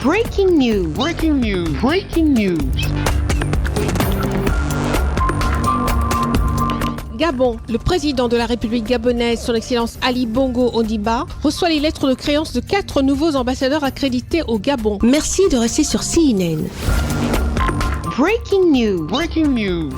Breaking news. Breaking news. Breaking news. Gabon, le président de la République gabonaise, son Excellence Ali Bongo Ondimba, reçoit les lettres de créance de 4 nouveaux ambassadeurs accrédités au Gabon. Merci de rester sur CNN. Breaking news. Breaking news.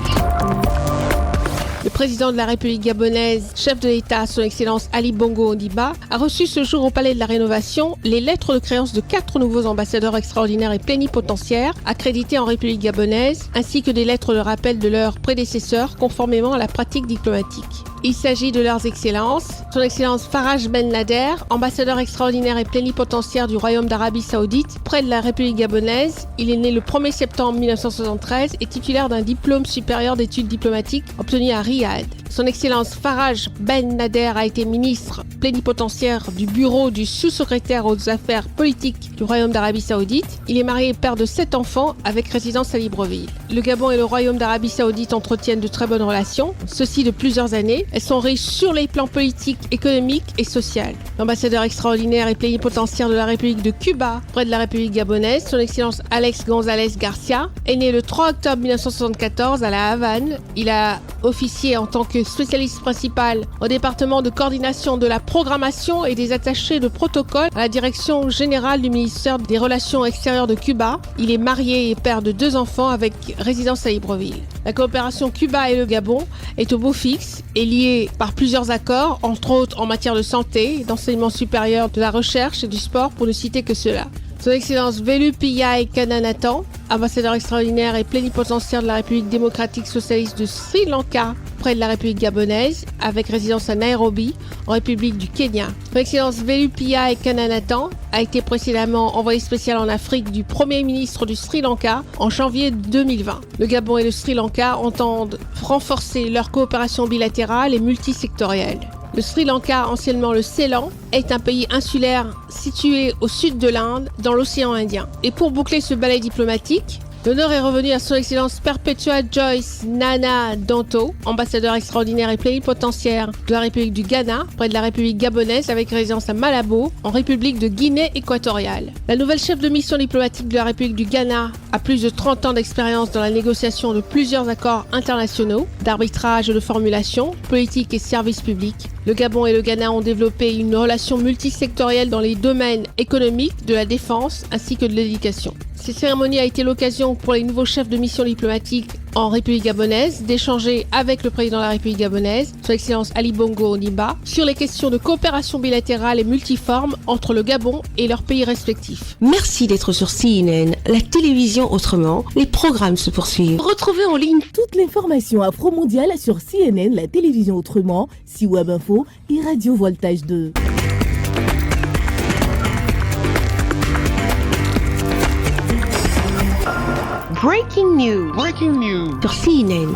Le président de la République gabonaise, chef de l'État, son Excellence Ali Bongo Ondimba, a reçu ce jour au Palais de la Rénovation les lettres de créance de 4 nouveaux ambassadeurs extraordinaires et plénipotentiaires accrédités en République gabonaise, ainsi que des lettres de rappel de leurs prédécesseurs conformément à la pratique diplomatique. Il s'agit de leurs excellences, son Excellence Faraj Ben Nader, ambassadeur extraordinaire et plénipotentiaire du Royaume d'Arabie Saoudite près de la République gabonaise. Il est né le 1er septembre 1973 et titulaire d'un diplôme supérieur d'études diplomatiques obtenu à Riyad. Son Excellence Faraj Ben Nader a été ministre plénipotentiaire du bureau du sous-secrétaire aux affaires politiques du Royaume d'Arabie Saoudite. Il est marié et père de 7 enfants avec résidence à Libreville. Le Gabon et le Royaume d'Arabie Saoudite entretiennent de très bonnes relations, ceci de plusieurs années. Elles sont riches sur les plans politiques, économiques et sociaux. L'ambassadeur extraordinaire et plénipotentiaire de la République de Cuba près de la République gabonaise, son Excellence Alex González Garcia, est né le 3 octobre 1974 à La Havane. Il a officié en tant que spécialiste principal au département de coordination de la programmation et des attachés de protocole à la direction générale du ministère des Relations extérieures de Cuba. Il est marié et père de 2 enfants avec résidence à Libreville. La coopération Cuba et le Gabon est au beau fixe et liée par plusieurs accords, entre autres en matière de santé, d'enseignement supérieur, de la recherche et du sport, pour ne citer que cela. Son Excellence Velu Pillai Kannanathan, ambassadeur extraordinaire et plénipotentiaire de la République démocratique socialiste de Sri Lanka près de la République gabonaise, avec résidence à Nairobi, en République du Kenya. Son Excellence Velu Pillai Kannanathan a été précédemment envoyé spécial en Afrique du Premier ministre du Sri Lanka en janvier 2020. Le Gabon et le Sri Lanka entendent renforcer leur coopération bilatérale et multisectorielle. Le Sri Lanka, anciennement le Ceylan, est un pays insulaire situé au sud de l'Inde, dans l'océan Indien. Et pour boucler ce balai diplomatique, l'honneur est revenu à son Excellence Perpetua Joyce Nana Danto, ambassadeur extraordinaire et plénipotentiaire de la République du Ghana, près de la République gabonaise avec résidence à Malabo, en République de Guinée équatoriale. La nouvelle chef de mission diplomatique de la République du Ghana a plus de 30 ans d'expérience dans la négociation de plusieurs accords internationaux, d'arbitrage et de formulation, politique et services publics. Le Gabon et le Ghana ont développé une relation multisectorielle dans les domaines économiques, de la défense ainsi que de l'éducation. Cette cérémonie a été l'occasion pour les nouveaux chefs de mission diplomatique en République gabonaise d'échanger avec le président de la République gabonaise, son Excellence Ali Bongo Ondimba, sur les questions de coopération bilatérale et multiforme entre le Gabon et leurs pays respectifs. Merci d'être sur CNN, la télévision autrement. Les programmes se poursuivent. Retrouvez en ligne toute l'information afro-mondiale sur CNN, la télévision autrement, C-Web Info et Radio Voltage 2. Breaking news. Breaking news. sur CNN.